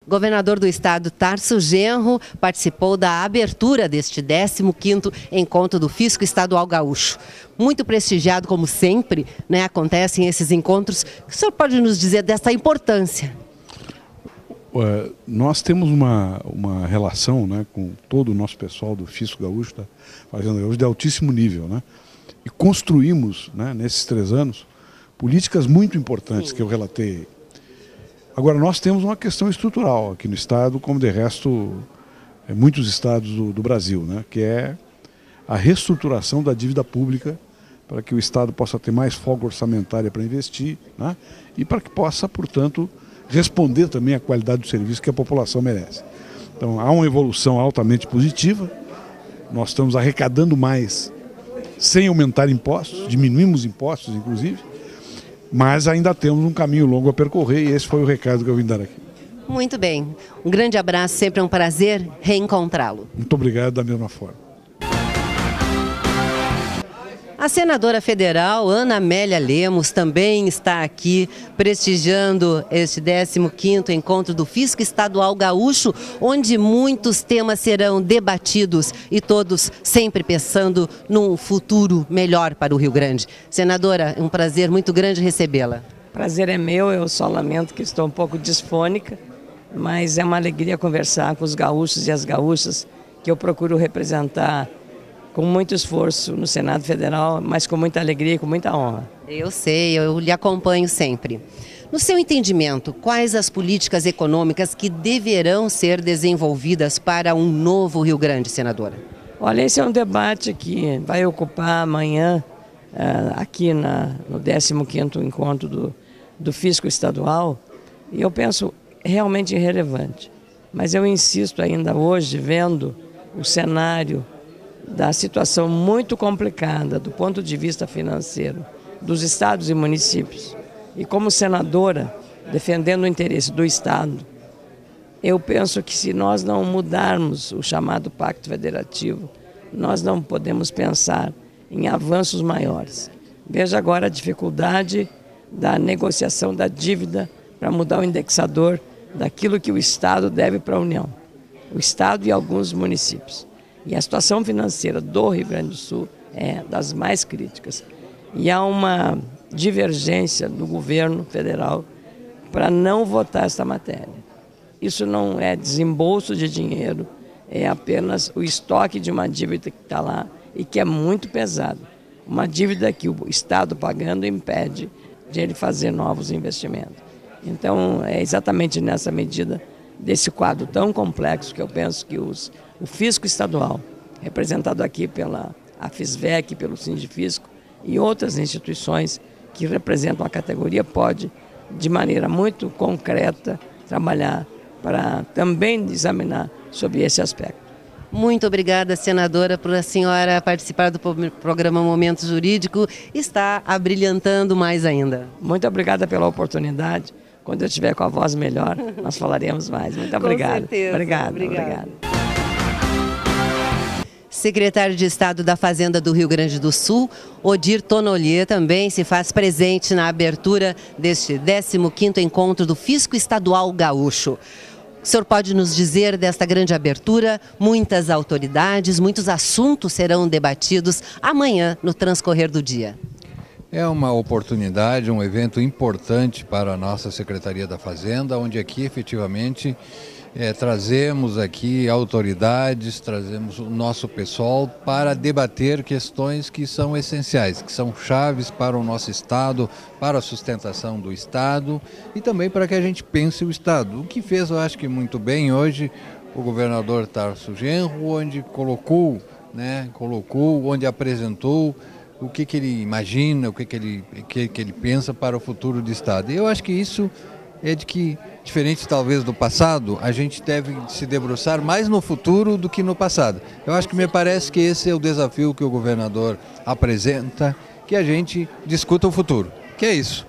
Governador do estado, Tarso Genro, participou da abertura deste 15º encontro do Fisco Estadual Gaúcho. Muito prestigiado, como sempre, né, acontecem esses encontros. O que o senhor pode nos dizer dessa importância? Nós temos uma relação, né, com todo o nosso pessoal do Fisco Gaúcho, da Fazenda Gaúcha, de altíssimo nível, né? E construímos, né, nesses 3 anos, políticas muito importantes que eu relatei. Agora, nós temos uma questão estrutural aqui no estado, como de resto muitos estados do Brasil, né, que é a reestruturação da dívida pública para que o estado possa ter mais folga orçamentária para investir, né, e para que possa, portanto, responder também à qualidade do serviço que a população merece. Então, há uma evolução altamente positiva, nós estamos arrecadando mais sem aumentar impostos, diminuímos impostos, inclusive, mas ainda temos um caminho longo a percorrer e esse foi o recado que eu vim dar aqui. Muito bem. Um grande abraço, sempre é um prazer reencontrá-lo. Muito obrigado da mesma forma. A senadora federal Ana Amélia Lemos também está aqui prestigiando este 15º encontro do Fisco Estadual Gaúcho, onde muitos temas serão debatidos e todos sempre pensando num futuro melhor para o Rio Grande. Senadora, é um prazer muito grande recebê-la. Prazer é meu, eu só lamento que estou um pouco disfônica, mas é uma alegria conversar com os gaúchos e as gaúchas que eu procuro representar com muito esforço no Senado Federal, mas com muita alegria e com muita honra. Eu sei, eu lhe acompanho sempre. No seu entendimento, quais as políticas econômicas que deverão ser desenvolvidas para um novo Rio Grande, senadora? Olha, esse é um debate que vai ocupar amanhã, aqui no 15º encontro do Fisco Estadual, e eu penso realmente irrelevante. Mas eu insisto ainda hoje, vendo o cenário da situação muito complicada do ponto de vista financeiro dos estados e municípios, e como senadora, defendendo o interesse do estado, eu penso que se nós não mudarmos o chamado Pacto Federativo, nós não podemos pensar em avanços maiores. Veja agora a dificuldade da negociação da dívida para mudar o indexador daquilo que o estado deve para a União, o estado e alguns municípios. E a situação financeira do Rio Grande do Sul é das mais críticas. E há uma divergência do governo federal para não votar esta matéria. Isso não é desembolso de dinheiro, é apenas o estoque de uma dívida que está lá e que é muito pesado. Uma dívida que o Estado pagando impede de ele fazer novos investimentos. Então, é exatamente nessa medida desse quadro tão complexo que eu penso que o Fisco Estadual, representado aqui pela AFISVEC, pelo Sindifisco e outras instituições que representam a categoria, pode, de maneira muito concreta, trabalhar para também examinar sobre esse aspecto. Muito obrigada, senadora, por a senhora participar do programa Momento Jurídico e estar abrilhantando mais ainda. Muito obrigada pela oportunidade. Quando eu estiver com a voz melhor, nós falaremos mais. Muito obrigada. Com certeza. Obrigada. Secretário de Estado da Fazenda do Rio Grande do Sul, Odir Tonolier, também se faz presente na abertura deste 15º encontro do Fisco Estadual Gaúcho. O senhor pode nos dizer desta grande abertura? Muitas autoridades, muitos assuntos serão debatidos amanhã no transcorrer do dia. É uma oportunidade, um evento importante para a nossa Secretaria da Fazenda, onde aqui efetivamente trazemos aqui autoridades, trazemos o nosso pessoal para debater questões que são essenciais, que são chaves para o nosso Estado, para a sustentação do Estado e também para que a gente pense o Estado. O que fez, eu acho que muito bem hoje, o governador Tarso Genro, onde colocou, onde apresentou o que ele imagina, o que ele pensa para o futuro do Estado. E eu acho que isso é de que, diferente talvez do passado, a gente deve se debruçar mais no futuro do que no passado. Eu acho que me parece que esse é o desafio que o governador apresenta, que a gente discuta o futuro, que é isso.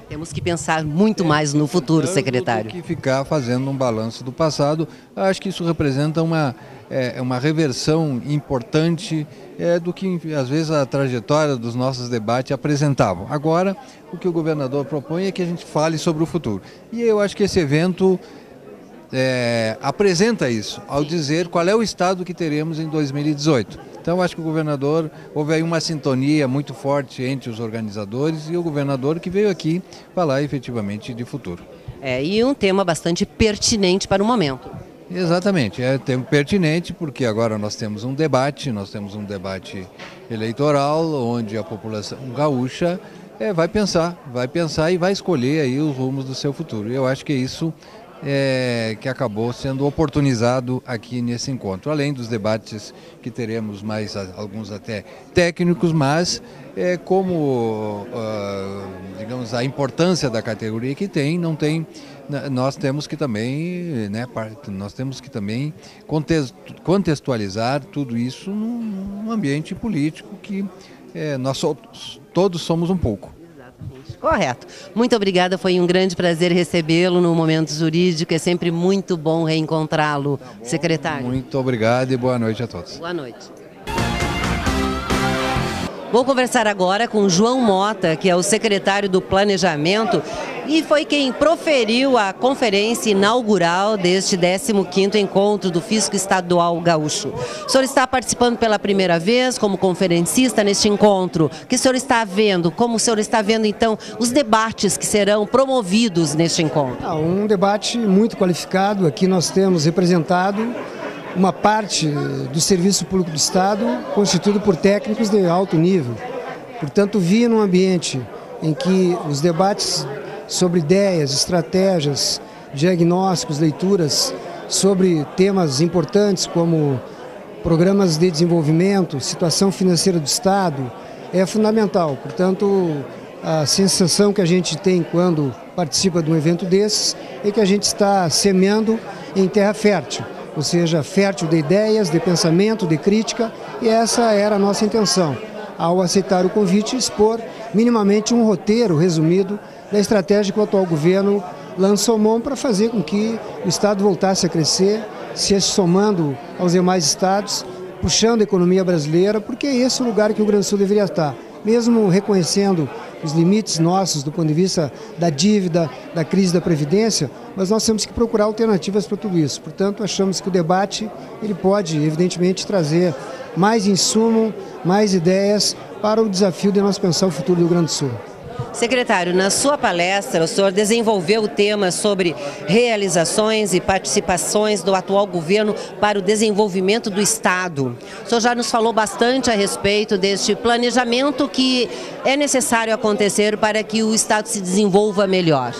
Temos que pensar muito mais no futuro, secretário. Do que ficar fazendo um balanço do passado. Eu acho que isso representa uma reversão importante do que, às vezes, a trajetória dos nossos debates apresentavam. Agora, o que o governador propõe é que a gente fale sobre o futuro. E eu acho que esse evento apresenta isso ao dizer qual é o estado que teremos em 2018. Então, acho que o governador, houve aí uma sintonia muito forte entre os organizadores e o governador que veio aqui falar efetivamente de futuro. E um tema bastante pertinente para o momento. Exatamente, é tempo pertinente porque agora nós temos um debate eleitoral onde a população gaúcha vai pensar e vai escolher aí os rumos do seu futuro. Eu acho que é isso que acabou sendo oportunizado aqui nesse encontro, além dos debates que teremos mais alguns até técnicos, mas digamos, a importância da categoria que tem, nós temos que também, contextualizar tudo isso num ambiente político que nós todos somos um pouco. Correto. Muito obrigada, foi um grande prazer recebê-lo no Momento Jurídico, é sempre muito bom reencontrá-lo, secretário. Muito obrigado e boa noite a todos. Boa noite. Vou conversar agora com João Mota, que é o secretário do Planejamento e foi quem proferiu a conferência inaugural deste 15º Encontro do Fisco Estadual Gaúcho. O senhor está participando pela primeira vez como conferencista neste encontro. O que o senhor está vendo? Como o senhor está vendo, então, os debates que serão promovidos neste encontro? Um debate muito qualificado. Aqui nós temos representado uma parte do Serviço Público do Estado constituído por técnicos de alto nível. Portanto, vi num ambiente em que os debates sobre ideias, estratégias, diagnósticos, leituras sobre temas importantes como programas de desenvolvimento, situação financeira do Estado, é fundamental. Portanto, a sensação que a gente tem quando participa de um evento desses é que a gente está semeando em terra fértil, ou seja, fértil de ideias, de pensamento, de crítica, e essa era a nossa intenção, ao aceitar o convite, expor minimamente um roteiro resumido da estratégia que o atual governo lançou mão para fazer com que o Estado voltasse a crescer, se somando aos demais estados, puxando a economia brasileira, porque é esse o lugar que o Rio Grande do Sul deveria estar. Mesmo reconhecendo os limites nossos do ponto de vista da dívida, da crise da Previdência, mas nós temos que procurar alternativas para tudo isso. Portanto, achamos que o debate ele pode, evidentemente, trazer mais insumo, mais ideias para o desafio de nós pensar o futuro do Rio Grande do Sul. Secretário, na sua palestra, o senhor desenvolveu o tema sobre realizações e participações do atual governo para o desenvolvimento do Estado. O senhor já nos falou bastante a respeito deste planejamento que é necessário acontecer para que o Estado se desenvolva melhor.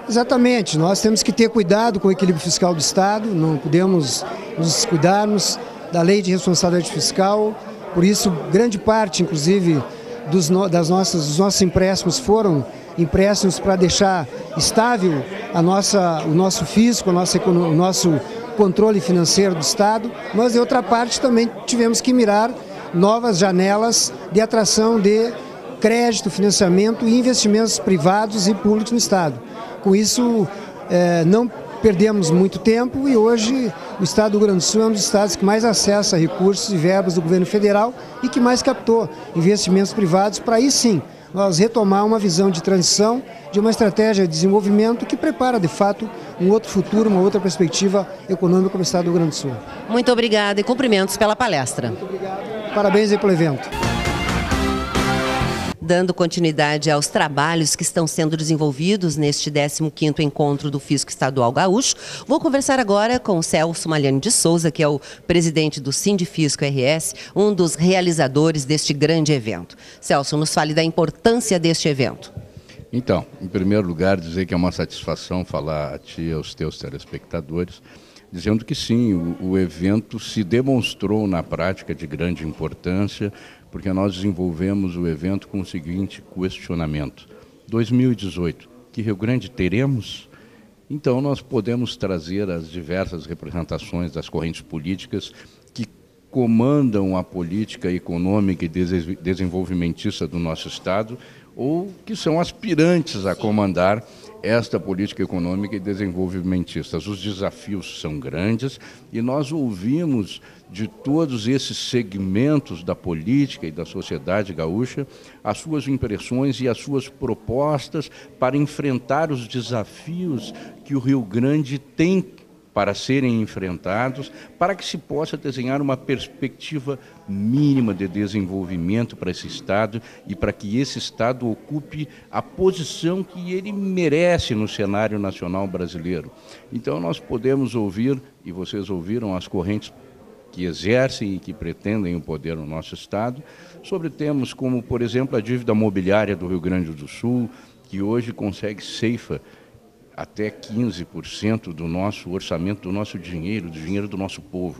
Exatamente, nós temos que ter cuidado com o equilíbrio fiscal do Estado, não podemos nos descuidarmos da lei de responsabilidade fiscal, por isso grande parte, inclusive, dos nossos empréstimos foram empréstimos para deixar estável o nosso fisco, o nosso controle financeiro do Estado, mas de outra parte também tivemos que mirar novas janelas de atração de crédito, financiamento e investimentos privados e públicos no Estado. Com isso, não perdemos muito tempo e hoje o Estado do Rio Grande do Sul é um dos estados que mais acessa recursos e verbas do governo federal e que mais captou investimentos privados para aí sim nós retomar uma visão de transição, de uma estratégia de desenvolvimento que prepara de fato um outro futuro, uma outra perspectiva econômica para o Estado do Rio Grande do Sul. Muito obrigada e cumprimentos pela palestra. Muito obrigado. Parabéns aí pelo evento. Dando continuidade aos trabalhos que estão sendo desenvolvidos neste 15º Encontro do Fisco Estadual Gaúcho, vou conversar agora com o Celso Malhani de Souza, que é o presidente do Sindifisco RS, um dos realizadores deste grande evento. Celso, nos fale da importância deste evento. Então, em primeiro lugar, dizer que é uma satisfação falar a ti e aos teus telespectadores, dizendo que sim, o evento se demonstrou na prática de grande importância, porque nós desenvolvemos o evento com o seguinte questionamento: 2018, que Rio Grande teremos? Então nós podemos trazer as diversas representações das correntes políticas que comandam a política econômica e desenvolvimentista do nosso Estado, ou que são aspirantes a comandar esta política econômica e desenvolvimentista. Os desafios são grandes e nós ouvimos de todos esses segmentos da política e da sociedade gaúcha as suas impressões e as suas propostas para enfrentar os desafios que o Rio Grande tem para serem enfrentados, para que se possa desenhar uma perspectiva mínima de desenvolvimento para esse Estado e para que esse Estado ocupe a posição que ele merece no cenário nacional brasileiro. Então nós podemos ouvir, e vocês ouviram, as correntes que exercem e que pretendem o poder no nosso Estado, sobre temas como, por exemplo, a dívida mobiliária do Rio Grande do Sul, que hoje consegue ceifa até 15% do nosso orçamento, do nosso dinheiro, do dinheiro do nosso povo.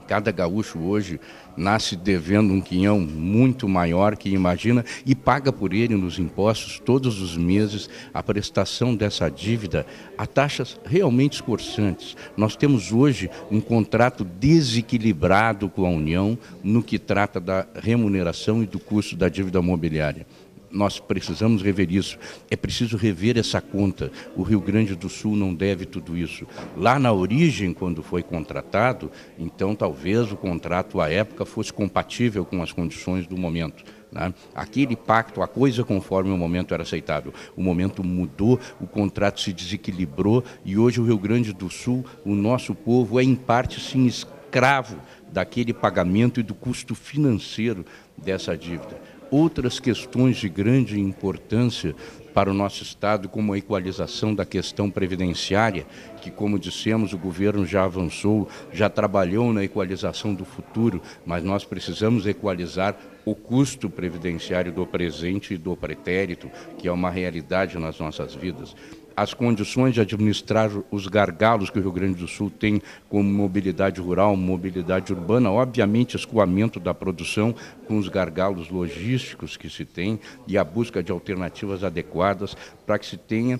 Cada gaúcho hoje nasce devendo um quinhão muito maior que imagina e paga por ele nos impostos todos os meses a prestação dessa dívida a taxas realmente escorçantes. Nós temos hoje um contrato desequilibrado com a União no que trata da remuneração e do custo da dívida mobiliária. Nós precisamos rever isso, é preciso rever essa conta. O Rio Grande do Sul não deve tudo isso. Lá na origem, quando foi contratado, então talvez o contrato à época fosse compatível com as condições do momento, né? Aquele pacto, a coisa conforme o momento era aceitável. O momento mudou, o contrato se desequilibrou e hoje o Rio Grande do Sul, o nosso povo é em parte sim escravo daquele pagamento e do custo financeiro dessa dívida. Outras questões de grande importância para o nosso Estado, como a equalização da questão previdenciária, que, como dissemos, o governo já avançou, já trabalhou na equalização do futuro, mas nós precisamos equalizar o custo previdenciário do presente e do pretérito, que é uma realidade nas nossas vidas. As condições de administrar os gargalos que o Rio Grande do Sul tem como mobilidade rural, mobilidade urbana, obviamente escoamento da produção com os gargalos logísticos que se tem e a busca de alternativas adequadas para que se tenha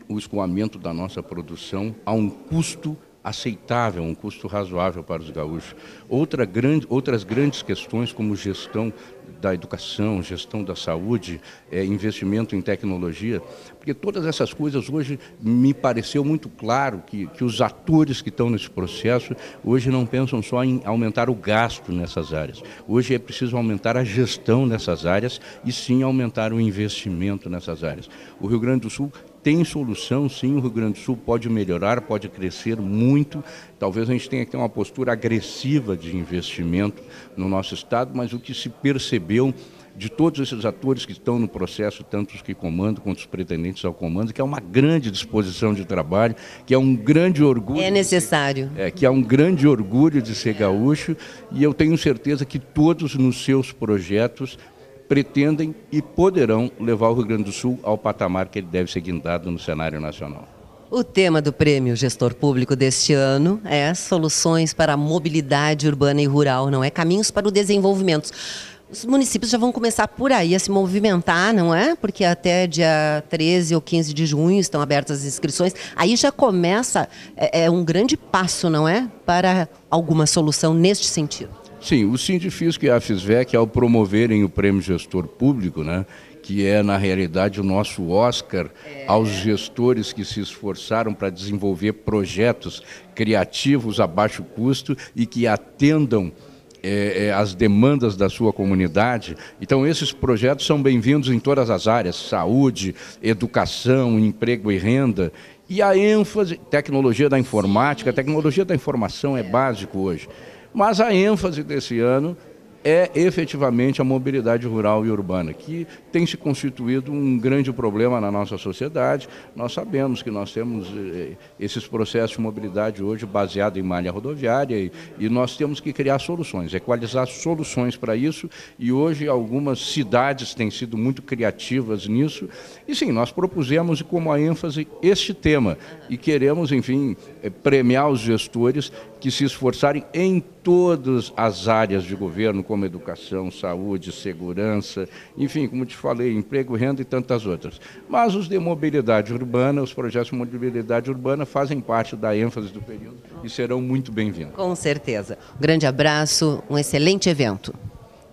o escoamento da nossa produção a um custo aceitável, um custo razoável para os gaúchos. Outras grandes questões como gestão da educação, gestão da saúde, investimento em tecnologia, porque todas essas coisas hoje me pareceu muito claro que os atores que estão nesse processo hoje não pensam só em aumentar o gasto nessas áreas. Hoje é preciso aumentar a gestão nessas áreas e sim aumentar o investimento nessas áreas. O Rio Grande do Sul tem solução, sim, o Rio Grande do Sul pode melhorar, pode crescer muito. Talvez a gente tenha que ter uma postura agressiva de investimento no nosso Estado, mas o que se percebeu de todos esses atores que estão no processo, tanto os que comandam quanto os pretendentes ao comando, que é uma grande disposição de trabalho, que é um grande orgulho. É necessário. Que é um grande orgulho de ser gaúcho, e eu tenho certeza que todos nos seus projetos pretendem e poderão levar o Rio Grande do Sul ao patamar que ele deve ser guindado no cenário nacional. O tema do Prêmio Gestor Público deste ano é soluções para a mobilidade urbana e rural, não é? Caminhos para o desenvolvimento. Os municípios já vão começar por aí a se movimentar, não é? Porque até dia 13 ou 15 de junho estão abertas as inscrições. Aí já começa, um grande passo, não é? Para alguma solução neste sentido. Sim, o Sindifisco e a FISVEC, ao promoverem o Prêmio Gestor Público, né, que é, na realidade, o nosso Oscar aos gestores que se esforçaram para desenvolver projetos criativos a baixo custo e que atendam as demandas da sua comunidade. Então, esses projetos são bem-vindos em todas as áreas: saúde, educação, emprego e renda. E a ênfase, tecnologia da informática, a tecnologia da informação é básico hoje. Mas a ênfase desse ano é efetivamente a mobilidade rural e urbana, que tem se constituído um grande problema na nossa sociedade. Nós sabemos que nós temos esses processos de mobilidade hoje baseados em malha rodoviária e nós temos que criar soluções, equalizar soluções para isso, e hoje algumas cidades têm sido muito criativas nisso. E sim, nós propusemos como a ênfase este tema e queremos, enfim, premiar os gestores que se esforçarem em todas as áreas de governo, como educação, saúde, segurança, enfim, como te falei, emprego, renda e tantas outras. Mas os de mobilidade urbana, os projetos de mobilidade urbana fazem parte da ênfase do período e serão muito bem-vindos. Com certeza. Um grande abraço, um excelente evento.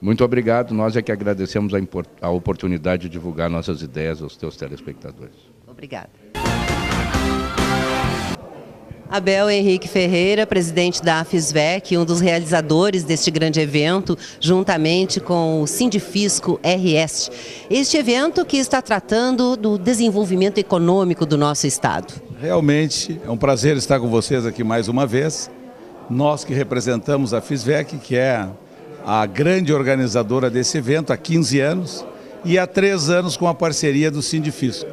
Muito obrigado, nós é que agradecemos a oportunidade de divulgar nossas ideias aos teus telespectadores. Obrigada. Abel Henrique Ferreira, presidente da FISVEC, um dos realizadores deste grande evento, juntamente com o Sindifisco RS. Este evento que está tratando do desenvolvimento econômico do nosso estado. realmente é um prazer estar com vocês aqui mais uma vez. Nós que representamos a FISVEC, que é a grande organizadora desse evento há 15 anos e há 3 anos com a parceria do Sindifisco.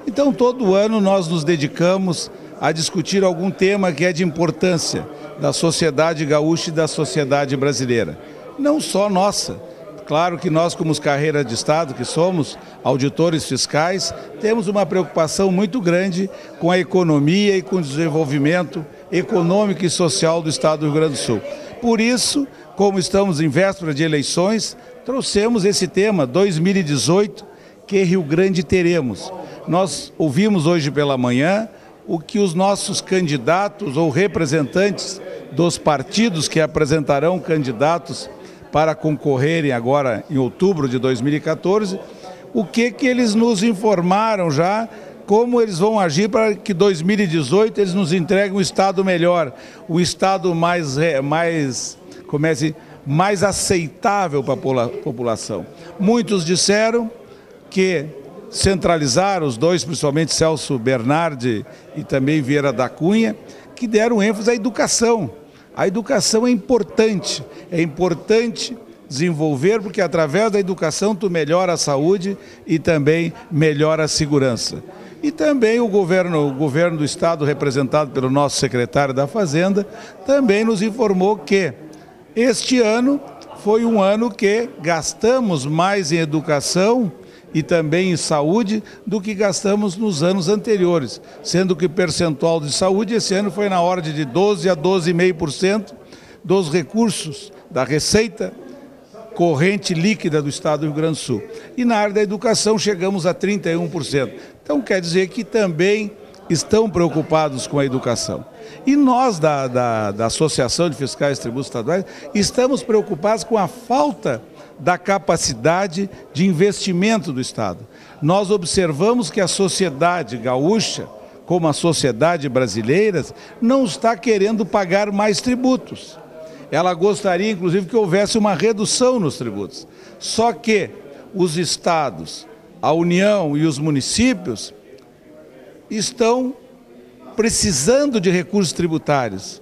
Então, todo ano nós nos dedicamos a discutir algum tema que é de importância da sociedade gaúcha e da sociedade brasileira. Não só nossa. Claro que nós, como carreira de Estado, que somos auditores fiscais, temos uma preocupação muito grande com a economia e com o desenvolvimento econômico e social do Estado do Rio Grande do Sul. Por isso, como estamos em véspera de eleições, trouxemos esse tema 2018, que Rio Grande teremos. Nós ouvimos hoje pela manhã o que os nossos candidatos ou representantes dos partidos que apresentarão candidatos para concorrerem agora em outubro de 2014, o que eles nos informaram já, como eles vão agir para que 2018 eles nos entreguem um Estado melhor, um Estado mais aceitável para a população. Muitos disseram que centralizar os dois, principalmente Celso Bernardi e também Vieira da Cunha, que deram ênfase à educação. A educação é importante desenvolver, porque através da educação tu melhora a saúde e também melhora a segurança. E também o governo do Estado, representado pelo nosso secretário da Fazenda, também nos informou que este ano foi um ano que gastamos mais em educação e também em saúde do que gastamos nos anos anteriores, sendo que o percentual de saúde esse ano foi na ordem de 12% a 12,5% dos recursos da receita corrente líquida do Estado do Rio Grande do Sul. E na área da educação chegamos a 31%. Então quer dizer que também estão preocupados com a educação. E nós da Associação de Fiscais e Tributos Estaduais estamos preocupados com a falta da capacidade de investimento do Estado. Nós observamos que a sociedade gaúcha, como a sociedade brasileira, não está querendo pagar mais tributos. Ela gostaria, inclusive, que houvesse uma redução nos tributos. Só que os estados, a União e os municípios estão precisando de recursos tributários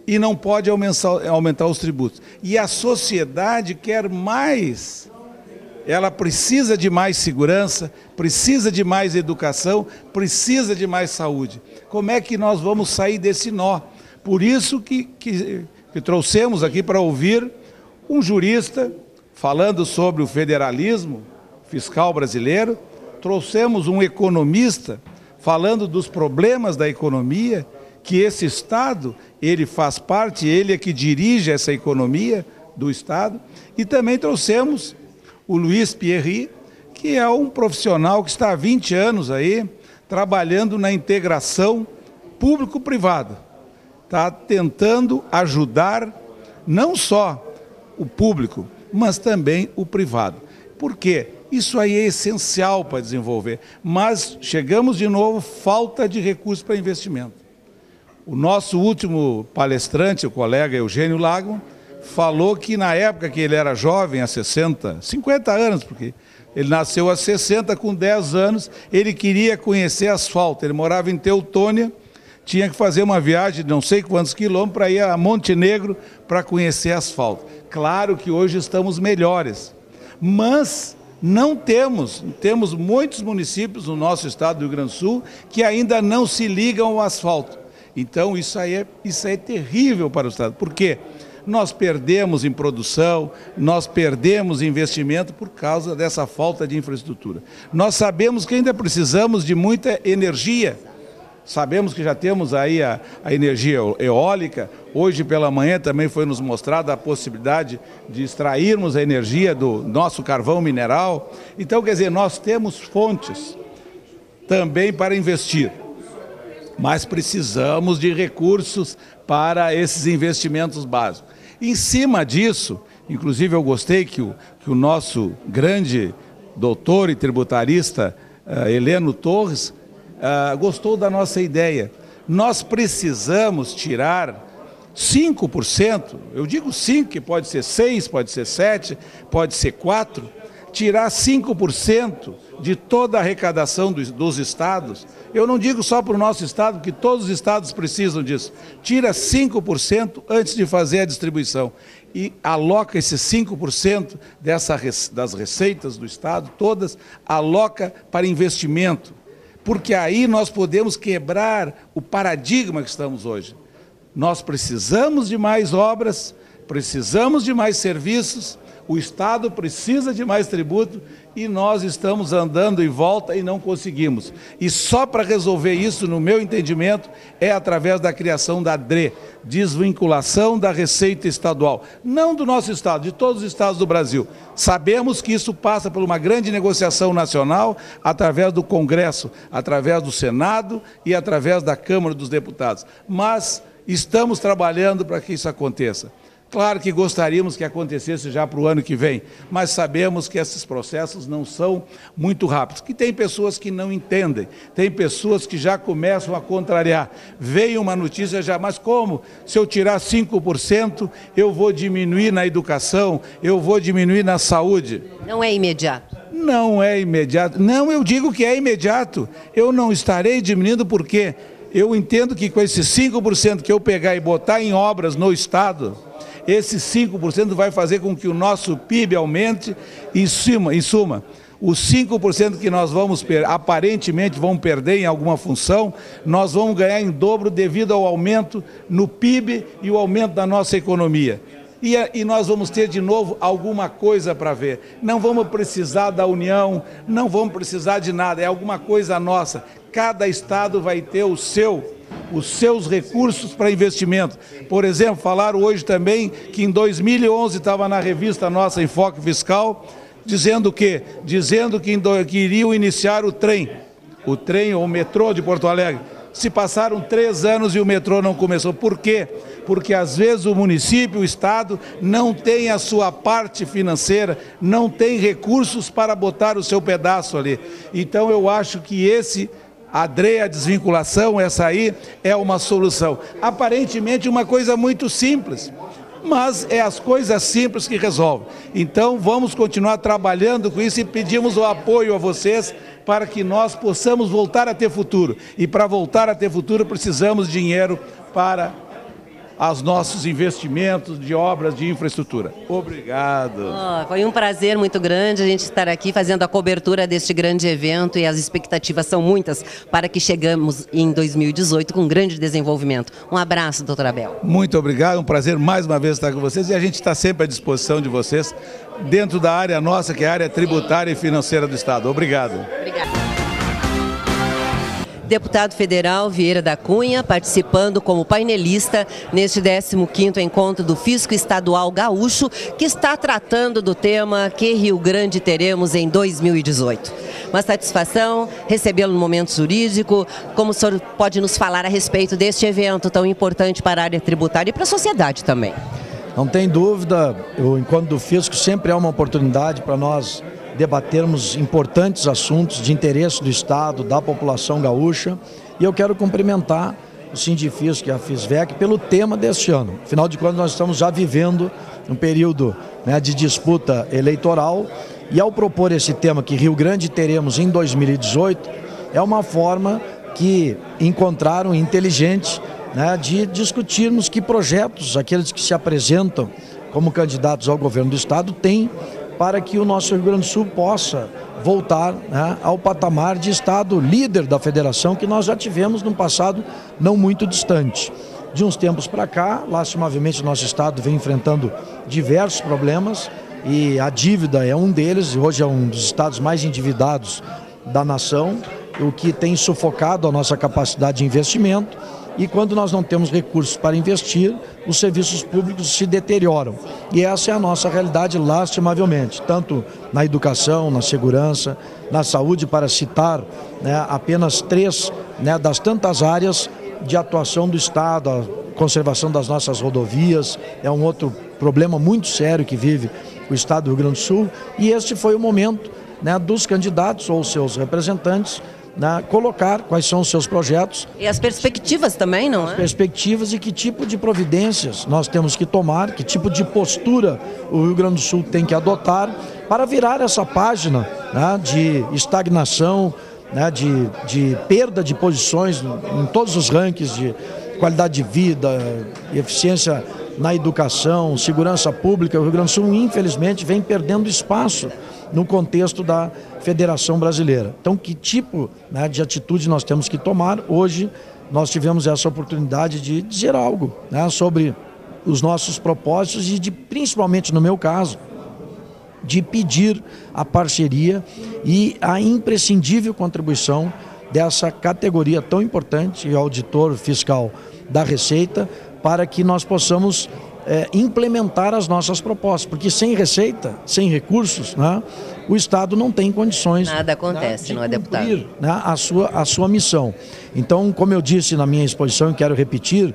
e não pode aumentar os tributos. E a sociedade quer mais, ela precisa de mais segurança, precisa de mais educação, precisa de mais saúde. Como é que nós vamos sair desse nó? Por isso que trouxemos aqui para ouvir um jurista falando sobre o federalismo fiscal brasileiro, trouxemos um economista falando dos problemas da economia, que esse Estado, ele faz parte, ele é que dirige essa economia do Estado, e também trouxemos o Luiz Pierry, que é um profissional que está há 20 anos aí, trabalhando na integração público-privada. Está tentando ajudar não só o público, mas também o privado. Por quê? Isso aí é essencial para desenvolver, mas chegamos de novo, falta de recursos para investimento. O nosso último palestrante, o colega Eugênio Lagman, falou que na época que ele era jovem, há 50 anos, porque ele nasceu há 60, com 10 anos, ele queria conhecer asfalto. Ele morava em Teutônia, tinha que fazer uma viagem de não sei quantos quilômetros para ir a Montenegro para conhecer asfalto. Claro que hoje estamos melhores, mas não temos muitos municípios no nosso estado do Rio Grande do Sul que ainda não se ligam ao asfalto. Então isso aí é terrível para o Estado. Por quê? Nós perdemos em produção, nós perdemos em investimento por causa dessa falta de infraestrutura. Nós sabemos que ainda precisamos de muita energia. Sabemos que já temos aí a energia eólica. Hoje pela manhã também foi nos mostrada a possibilidade de extrairmos a energia do nosso carvão mineral. Então, quer dizer, nós temos fontes também para investir. Mas precisamos de recursos para esses investimentos básicos. Em cima disso, inclusive eu gostei que o nosso grande doutor e tributarista, Heleno Torres, gostou da nossa ideia. Nós precisamos tirar 5%, eu digo 5%, que pode ser 6%, pode ser 7%, pode ser 4%, tirar 5% de toda a arrecadação dos estados, eu não digo só para o nosso estado, porque todos os estados precisam disso, tira 5% antes de fazer a distribuição e aloca esses 5% das receitas do estado, todas, aloca para investimento, porque aí nós podemos quebrar o paradigma que estamos hoje. Nós precisamos de mais obras, precisamos de mais serviços, o Estado precisa de mais tributo e nós estamos andando em volta e não conseguimos. E só para resolver isso, no meu entendimento, é através da criação da DRE, desvinculação da Receita Estadual. Não do nosso Estado, de todos os estados do Brasil. Sabemos que isso passa por uma grande negociação nacional, através do Congresso, através do Senado e através da Câmara dos Deputados. Mas estamos trabalhando para que isso aconteça. Claro que gostaríamos que acontecesse já para o ano que vem, mas sabemos que esses processos não são muito rápidos, que tem pessoas que não entendem, tem pessoas que já começam a contrariar. Veio uma notícia já, mas como? Se eu tirar 5%, eu vou diminuir na educação, eu vou diminuir na saúde. Não é imediato. Não é imediato. Não, eu digo que é imediato. Eu não estarei diminuindo porque eu entendo que com esses 5% que eu pegar e botar em obras no Estado, esse 5% vai fazer com que o nosso PIB aumente. Em suma, os 5% que nós aparentemente vamos perder em alguma função, nós vamos ganhar em dobro devido ao aumento no PIB e o aumento da nossa economia. E nós vamos ter de novo alguma coisa para ver. Não vamos precisar da União, não vamos precisar de nada, é alguma coisa nossa. Cada estado vai ter os seus recursos para investimento. Por exemplo, falaram hoje também que em 2011 estava na revista nossa Enfoque Fiscal, dizendo o quê? Dizendo que iriam iniciar o trem ou o metrô de Porto Alegre. Se passaram 3 anos e o metrô não começou. Por quê? Porque às vezes o município, o estado, não tem a sua parte financeira, não tem recursos para botar o seu pedaço ali. Então eu acho que a DRE, a desvinculação, essa aí é uma solução. Aparentemente uma coisa muito simples, mas é as coisas simples que resolvem. Então vamos continuar trabalhando com isso e pedimos o apoio a vocês para que nós possamos voltar a ter futuro. E para voltar a ter futuro precisamos de dinheiro para os nossos investimentos de obras de infraestrutura. Obrigado. Foi um prazer muito grande a gente estar aqui fazendo a cobertura deste grande evento e as expectativas são muitas para que chegamos em 2018 com um grande desenvolvimento. Um abraço, doutor Abel. Muito obrigado, um prazer mais uma vez estar com vocês e a gente está sempre à disposição de vocês dentro da área nossa, que é a área tributária e financeira do Estado. Obrigado. Obrigado. Deputado federal Vieira da Cunha participando como painelista neste 15º encontro do Fisco Estadual Gaúcho, que está tratando do tema que Rio Grande teremos em 2018. Uma satisfação recebê-lo no momento jurídico. Como o senhor pode nos falar a respeito deste evento tão importante para a área tributária e para a sociedade também? Não tem dúvida, o encontro do Fisco sempre é uma oportunidade para nós debatermos importantes assuntos de interesse do Estado, da população gaúcha, e eu quero cumprimentar o Sindifisco e a FISVEC pelo tema deste ano. Afinal de contas, nós estamos já vivendo um período, né, de disputa eleitoral, e ao propor esse tema que Rio Grande teremos em 2018, é uma forma que encontraram inteligente, né, de discutirmos que projetos aqueles que se apresentam como candidatos ao governo do Estado têm para que o nosso Rio Grande do Sul possa voltar, né, ao patamar de Estado líder da federação que nós já tivemos num passado não muito distante. De uns tempos para cá, lastimavelmente, o nosso Estado vem enfrentando diversos problemas e a dívida é um deles, e hoje é um dos estados mais endividados da nação, o que tem sufocado a nossa capacidade de investimento. E quando nós não temos recursos para investir, os serviços públicos se deterioram. E essa é a nossa realidade, lastimavelmente, tanto na educação, na segurança, na saúde, para citar, né, apenas 3, né, das tantas áreas de atuação do Estado, a conservação das nossas rodovias, é um outro problema muito sério que vive o Estado do Rio Grande do Sul. E este foi o momento, né, dos candidatos ou seus representantes né, colocar quais são os seus projetos. E as perspectivas também, não é? As perspectivas e que tipo de providências nós temos que tomar, que tipo de postura o Rio Grande do Sul tem que adotar para virar essa página, né, de estagnação, né, de perda de posições em todos os rankings de qualidade de vida, eficiência na educação, segurança pública. O Rio Grande do Sul, infelizmente, vem perdendo espaço no contexto da Federação Brasileira. Então, que tipo, né, de atitude nós temos que tomar? Hoje, nós tivemos essa oportunidade de dizer algo, né, sobre os nossos propósitos e, principalmente no meu caso, de pedir a parceria e a imprescindível contribuição dessa categoria tão importante, o auditor fiscal da Receita, para que nós possamos implementar as nossas propostas, porque sem receita, sem recursos, né, o Estado não tem condições. Nada acontece, não é, deputado? Cumprir, né, a sua missão. Então, como eu disse na minha exposição e quero repetir,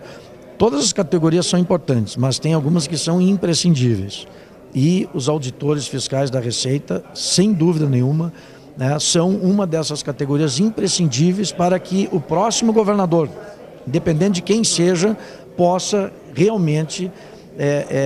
todas as categorias são importantes, mas tem algumas que são imprescindíveis. E os auditores fiscais da Receita, sem dúvida nenhuma, né, são uma dessas categorias imprescindíveis para que o próximo governador, independente de quem seja, possa realmente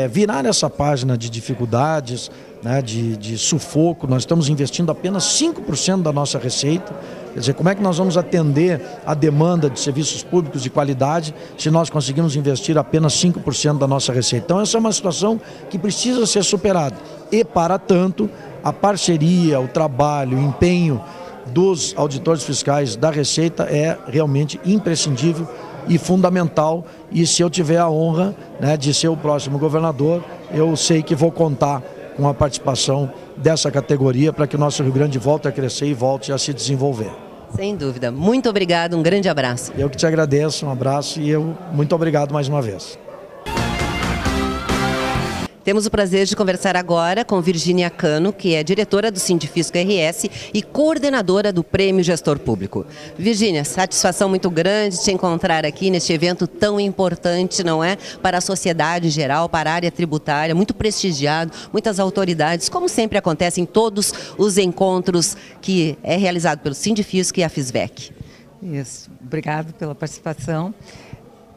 virar essa página de dificuldades, né, de sufoco. Nós estamos investindo apenas 5% da nossa receita. Quer dizer, como é que nós vamos atender a demanda de serviços públicos de qualidade se nós conseguimos investir apenas 5% da nossa receita? Então, essa é uma situação que precisa ser superada. E, para tanto, a parceria, o trabalho, o empenho dos auditores fiscais da Receita é realmente imprescindível e fundamental. E se eu tiver a honra, né, de ser o próximo governador, eu sei que vou contar com a participação dessa categoria para que o nosso Rio Grande volte a crescer e volte a se desenvolver. Sem dúvida. Muito obrigado, um grande abraço. Eu que te agradeço, um abraço e muito obrigado mais uma vez. Temos o prazer de conversar agora com Virgínia Cano, que é diretora do Sindifisco RS e coordenadora do Prêmio Gestor Público. Virgínia, satisfação muito grande te encontrar aqui neste evento tão importante, não é? Para a sociedade em geral, para a área tributária, muito prestigiado, muitas autoridades, como sempre acontece em todos os encontros que é realizado pelo Sindifisco e a FISVEC. Isso, obrigado pela participação.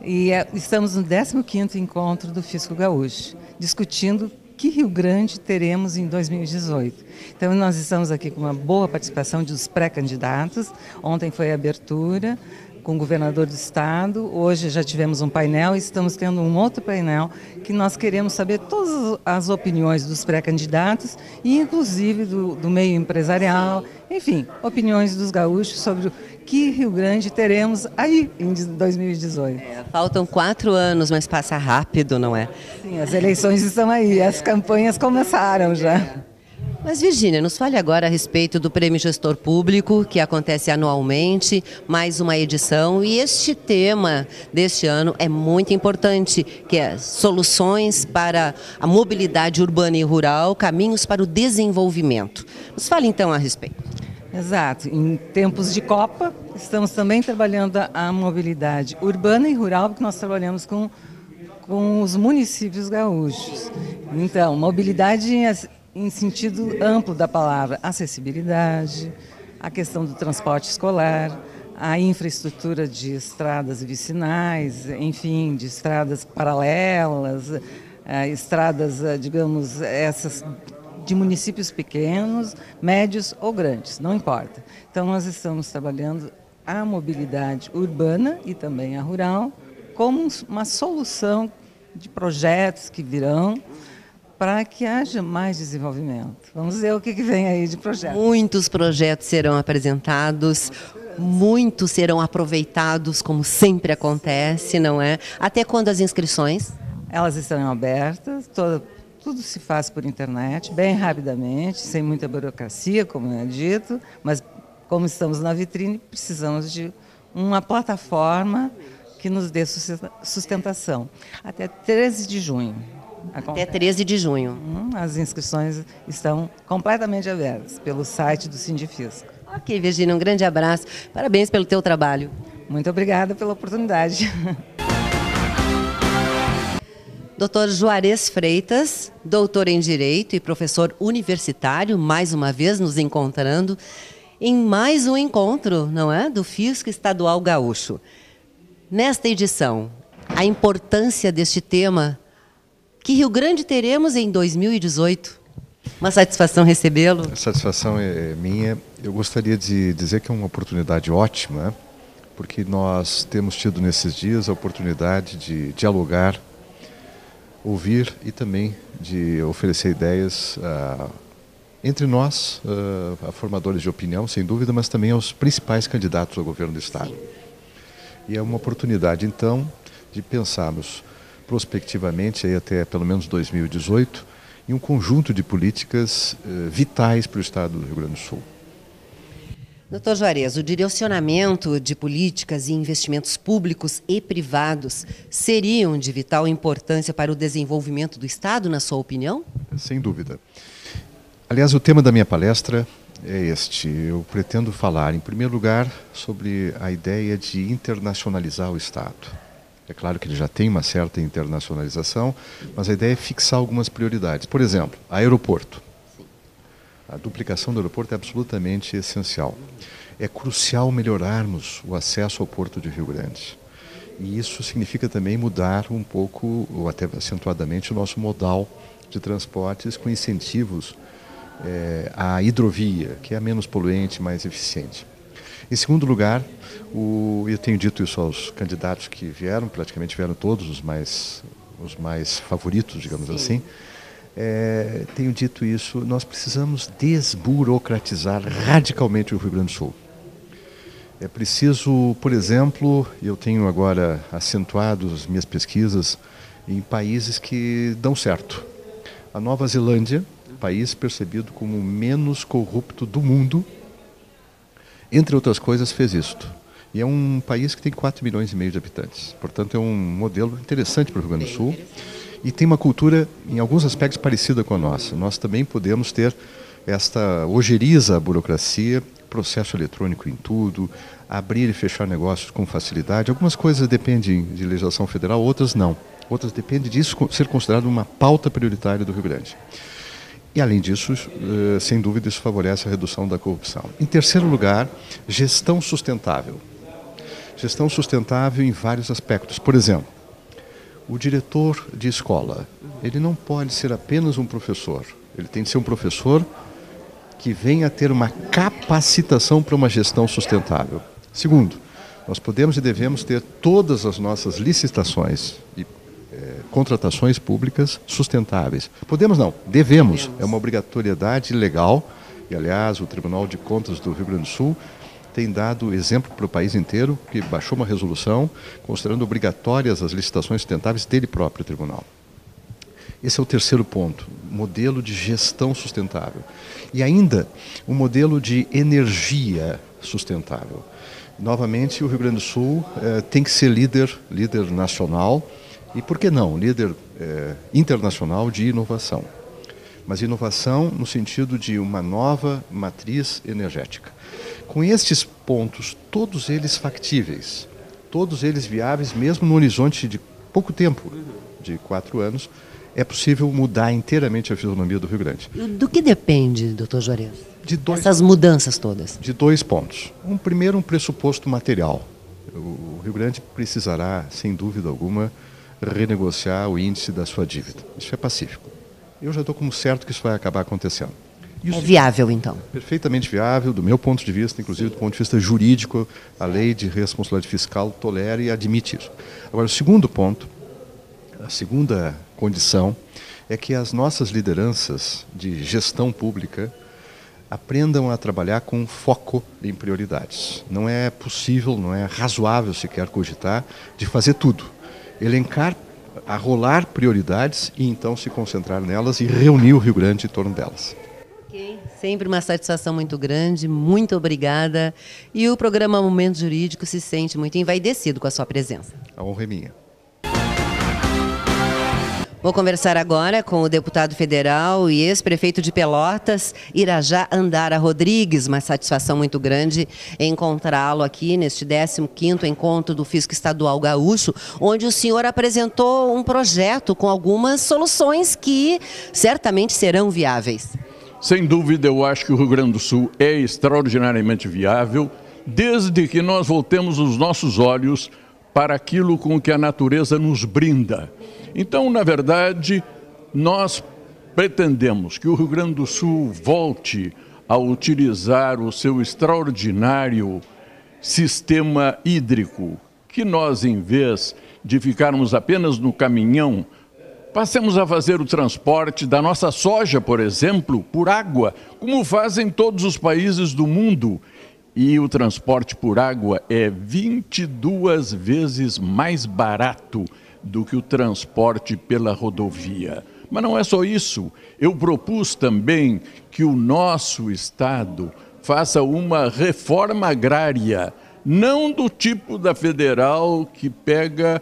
E estamos no 15º encontro do Fisco Gaúcho, discutindo que Rio Grande teremos em 2018. Então, nós estamos aqui com uma boa participação dos pré-candidatos. Ontem foi a abertura com o governador do estado, hoje já tivemos um painel e estamos tendo um outro painel que nós queremos saber todas as opiniões dos pré-candidatos e inclusive do meio empresarial, enfim, opiniões dos gaúchos sobre o que Rio Grande teremos aí em 2018. Faltam 4 anos, mas passa rápido, não é? Sim, as eleições estão aí, as campanhas começaram já. Mas, Virgínia, nos fale agora a respeito do Prêmio Gestor Público, que acontece anualmente, mais uma edição, e este tema deste ano é muito importante, que é soluções para a mobilidade urbana e rural, caminhos para o desenvolvimento. Nos fale então a respeito. Exato. Em tempos de Copa, estamos também trabalhando a mobilidade urbana e rural, porque nós trabalhamos com os municípios gaúchos. Então, mobilidade em sentido amplo da palavra, acessibilidade, a questão do transporte escolar, a infraestrutura de estradas vicinais, enfim, de estradas paralelas, estradas, digamos, essas de municípios pequenos, médios ou grandes, não importa. Então, nós estamos trabalhando a mobilidade urbana e também a rural como uma solução de projetos que virão para que haja mais desenvolvimento. Vamos ver o que vem aí de projetos. Muitos projetos serão apresentados, muitos serão aproveitados, como sempre acontece, não é? Até quando as inscrições? Elas estão abertas, tudo se faz por internet, bem rapidamente, sem muita burocracia, como é dito, mas como estamos na vitrine, precisamos de uma plataforma que nos dê sustentação. Até 13 de junho. Até 13 de junho. As inscrições estão completamente abertas pelo site do Sindifisco. Ok, Virgínia, um grande abraço. Parabéns pelo teu trabalho. Muito obrigada pela oportunidade. Dr. Juarez Freitas, doutor em Direito e professor universitário, mais uma vez nos encontrando. em mais um encontro, não é? Do Fisco Estadual Gaúcho. Nesta edição, a importância deste tema, que Rio Grande teremos em 2018. Uma satisfação recebê-lo. A satisfação é minha. Eu gostaria de dizer que é uma oportunidade ótima, porque nós temos tido nesses dias a oportunidade de dialogar, ouvir e também de oferecer ideias entre nós, a formadores de opinião, sem dúvida, mas também aos principais candidatos ao governo do Estado. E é uma oportunidade, então, de pensarmos prospectivamente, aí até pelo menos 2018, em um conjunto de políticas vitais para o Estado do Rio Grande do Sul. Doutor Juarez, o direcionamento de políticas e investimentos públicos e privados seriam de vital importância para o desenvolvimento do Estado, na sua opinião? Sem dúvida. Aliás, o tema da minha palestra é este. Eu pretendo falar, em primeiro lugar, sobre a ideia de internacionalizar o Estado. É claro que ele já tem uma certa internacionalização, mas a ideia é fixar algumas prioridades. Por exemplo, aeroporto. A duplicação do aeroporto é absolutamente essencial. É crucial melhorarmos o acesso ao Porto de Rio Grande. E isso significa também mudar um pouco, ou até acentuadamente, o nosso modal de transportes com incentivos à hidrovia, que é menos poluente, mais eficiente. Em segundo lugar, eu tenho dito isso aos candidatos que vieram, praticamente vieram todos os mais favoritos, digamos assim. Tenho dito isso, nós precisamos desburocratizar radicalmente o Rio Grande do Sul. É preciso, por exemplo, eu tenho agora acentuado as minhas pesquisas em países que dão certo. A Nova Zelândia, país percebido como o menos corrupto do mundo, entre outras coisas, fez isto. E é um país que tem 4,5 milhões de habitantes. Portanto, é um modelo interessante para o Rio Grande do Sul. E tem uma cultura, em alguns aspectos, parecida com a nossa. Nós também podemos ter esta ojeriza à burocracia, processo eletrônico em tudo, abrir e fechar negócios com facilidade. Algumas coisas dependem de legislação federal, outras não. Outras dependem disso ser considerado uma pauta prioritária do Rio Grande. E, além disso, sem dúvida, isso favorece a redução da corrupção. Em terceiro lugar, gestão sustentável. Gestão sustentável em vários aspectos. Por exemplo, o diretor de escola, ele não pode ser apenas um professor. Ele tem que ser um professor que venha a ter uma capacitação para uma gestão sustentável. Segundo, nós podemos e devemos ter todas as nossas licitações e contratações públicas sustentáveis. Podemos não, devemos. É uma obrigatoriedade legal. E, aliás, o Tribunal de Contas do Rio Grande do Sul tem dado exemplo para o país inteiro, que baixou uma resolução considerando obrigatórias as licitações sustentáveis dele próprio, tribunal. Esse é o terceiro ponto, modelo de gestão sustentável. E ainda, um modelo de energia sustentável. Novamente, o Rio Grande do Sul tem que ser líder nacional e, por que não, líder internacional de inovação. Mas inovação no sentido de uma nova matriz energética. Com estes pontos, todos eles factíveis, todos eles viáveis, mesmo no horizonte de pouco tempo, de 4 anos, é possível mudar inteiramente a fisionomia do Rio Grande. Do que depende, doutor Juarez, essas mudanças todas? De 2 pontos. Primeiro, um pressuposto material. O Rio Grande precisará, sem dúvida alguma, renegociar o índice da sua dívida. Isso é pacífico. Eu já estou como certo que isso vai acabar acontecendo. É viável, então? Perfeitamente viável, do meu ponto de vista, inclusive do ponto de vista jurídico, a lei de responsabilidade fiscal tolera e admite isso. Agora, o segundo ponto, a segunda condição, é que as nossas lideranças de gestão pública aprendam a trabalhar com foco em prioridades. Não é possível, não é razoável sequer cogitar de fazer tudo. Elencar, arrolar prioridades e então se concentrar nelas e reunir o Rio Grande em torno delas. Sempre uma satisfação muito grande, muito obrigada. E o programa Momento Jurídico se sente muito envaidecido com a sua presença. A honra é minha. Vou conversar agora com o deputado federal e ex-prefeito de Pelotas, Irajá Andara Rodrigues. Uma satisfação muito grande encontrá-lo aqui neste 15º encontro do Fisco Estadual Gaúcho, onde o senhor apresentou um projeto com algumas soluções que certamente serão viáveis. Sem dúvida, eu acho que o Rio Grande do Sul é extraordinariamente viável, desde que nós voltemos os nossos olhos para aquilo com que a natureza nos brinda. Então, na verdade, nós pretendemos que o Rio Grande do Sul volte a utilizar o seu extraordinário sistema hídrico, que nós, em vez de ficarmos apenas no caminhão, passemos a fazer o transporte da nossa soja, por exemplo, por água, como fazem todos os países do mundo. E o transporte por água é 22 vezes mais barato do que o transporte pela rodovia. Mas não é só isso. Eu propus também que o nosso Estado faça uma reforma agrária, não do tipo da federal, que pega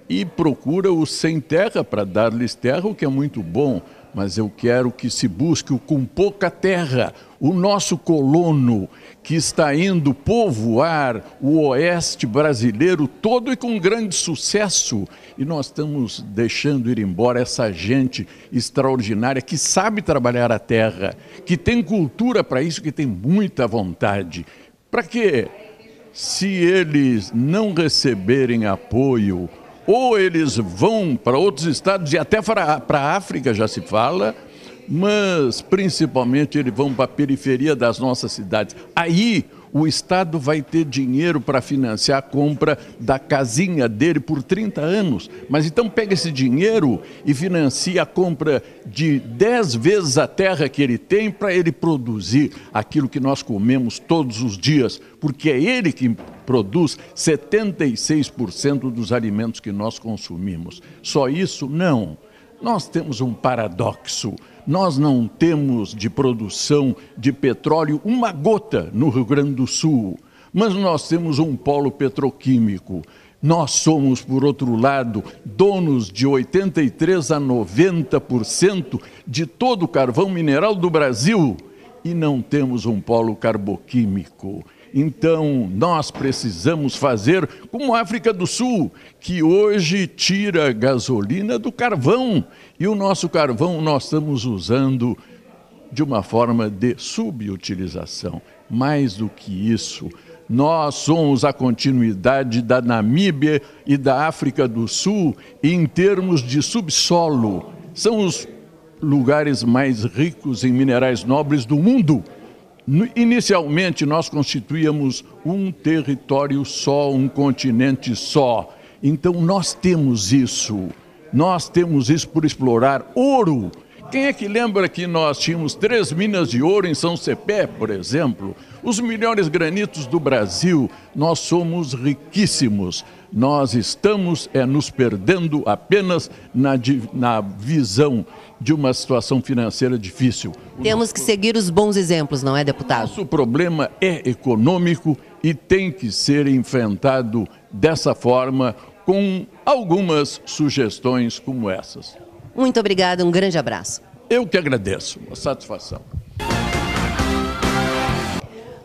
e procura os sem terra para dar-lhes terra, o que é muito bom, mas eu quero que se busque o com pouca terra, o nosso colono que está indo povoar o oeste brasileiro todo e com grande sucesso. E nós estamos deixando ir embora essa gente extraordinária que sabe trabalhar a terra, que tem cultura para isso, que tem muita vontade. Para quê? Se eles não receberem apoio, ou eles vão para outros estados e até para a África já se fala, mas principalmente eles vão para a periferia das nossas cidades. Aí o Estado vai ter dinheiro para financiar a compra da casinha dele por 30 anos. Mas então pega esse dinheiro e financia a compra de 10 vezes a terra que ele tem para ele produzir aquilo que nós comemos todos os dias, porque é ele que produz 76% dos alimentos que nós consumimos. Só isso? Não. Nós temos um paradoxo. Nós não temos de produção de petróleo uma gota no Rio Grande do Sul, mas nós temos um polo petroquímico. Nós somos, por outro lado, donos de 83% a 90% de todo o carvão mineral do Brasil e não temos um polo carboquímico. Então, nós precisamos fazer como a África do Sul, que hoje tira gasolina do carvão. E o nosso carvão nós estamos usando de uma forma de subutilização. Mais do que isso, nós somos a continuidade da Namíbia e da África do Sul em termos de subsolo. São os lugares mais ricos em minerais nobres do mundo. Inicialmente, nós constituíamos um território só, um continente só. Então, nós temos isso por explorar ouro. Quem é que lembra que nós tínhamos 3 minas de ouro em São Cepé, por exemplo? Os melhores granitos do Brasil. Nós somos riquíssimos. Nós estamos nos perdendo apenas na visão de uma situação financeira difícil. Temos que seguir os bons exemplos, não é, deputado? Nosso problema é econômico e tem que ser enfrentado dessa forma, com algumas sugestões como essas. Muito obrigada, um grande abraço. Eu que agradeço, uma satisfação.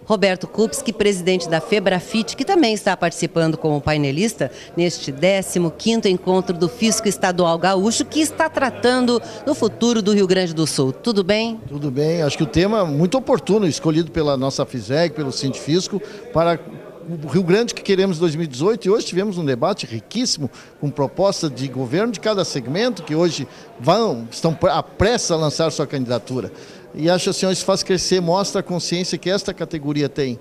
Roberto Kupski, presidente da FEBRAFIT, que também está participando como painelista neste 15º encontro do Fisco Estadual Gaúcho, que está tratando do futuro do Rio Grande do Sul. Tudo bem? Tudo bem. Acho que o tema é muito oportuno, escolhido pela nossa FISEG, pelo Sindifisco, para o Rio Grande que queremos em 2018, e hoje tivemos um debate riquíssimo com proposta de governo de cada segmento, que hoje estão prestes a lançar sua candidatura. E acho assim, isso faz crescer, mostra a consciência que esta categoria tem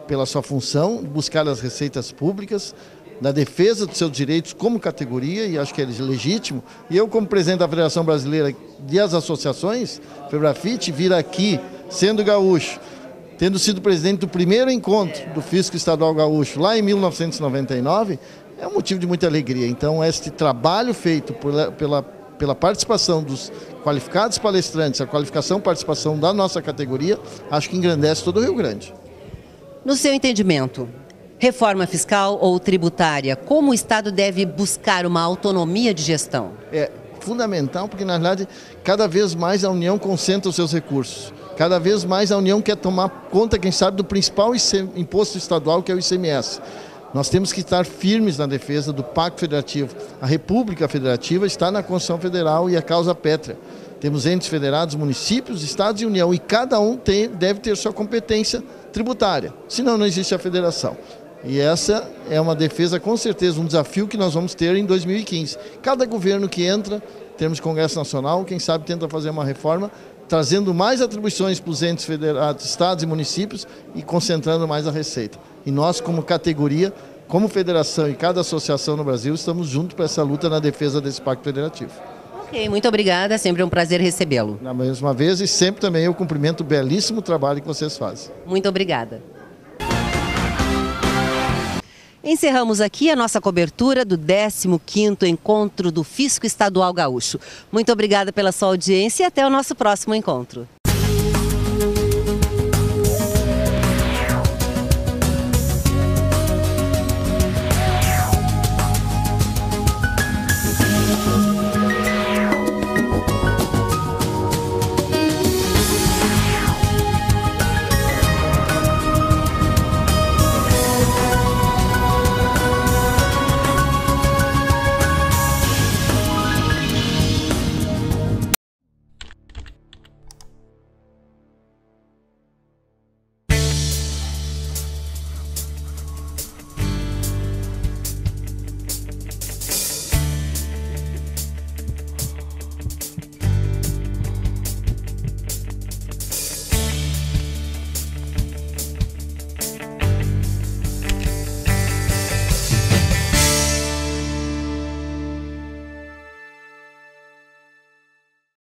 pela sua função, buscar as receitas públicas, na defesa dos seus direitos como categoria, e acho que é legítimo. E eu, como presidente da Federação Brasileira e as associações, FEBRAFIT, vir aqui, sendo gaúcho, tendo sido presidente do primeiro encontro do Fisco Estadual Gaúcho, lá em 1999, é um motivo de muita alegria. Então, este trabalho feito pela participação dos qualificados palestrantes, a qualificação e participação da nossa categoria, acho que engrandece todo o Rio Grande. No seu entendimento, reforma fiscal ou tributária, como o Estado deve buscar uma autonomia de gestão? É fundamental porque, na verdade, cada vez mais a União concentra os seus recursos. Cada vez mais a União quer tomar conta, quem sabe, do principal imposto estadual, que é o ICMS. Nós temos que estar firmes na defesa do Pacto Federativo. A República Federativa está na Constituição Federal e a causa pétrea. Temos entes federados, municípios, estados e União, e cada um deve ter sua competência tributária, senão não existe a federação. E essa é uma defesa, com certeza, um desafio que nós vamos ter em 2015. Cada governo que entra, temos Congresso Nacional, quem sabe tenta fazer uma reforma, trazendo mais atribuições para os entes federados, estados e municípios e concentrando mais a receita. E nós, como categoria, como federação e cada associação no Brasil, estamos juntos para essa luta na defesa desse pacto federativo. Ok, muito obrigada, sempre é um prazer recebê-lo. Na mesma vez, e sempre também eu cumprimento o belíssimo trabalho que vocês fazem. Muito obrigada. Encerramos aqui a nossa cobertura do 15º Encontro do Fisco Estadual Gaúcho. Muito obrigada pela sua audiência e até o nosso próximo encontro.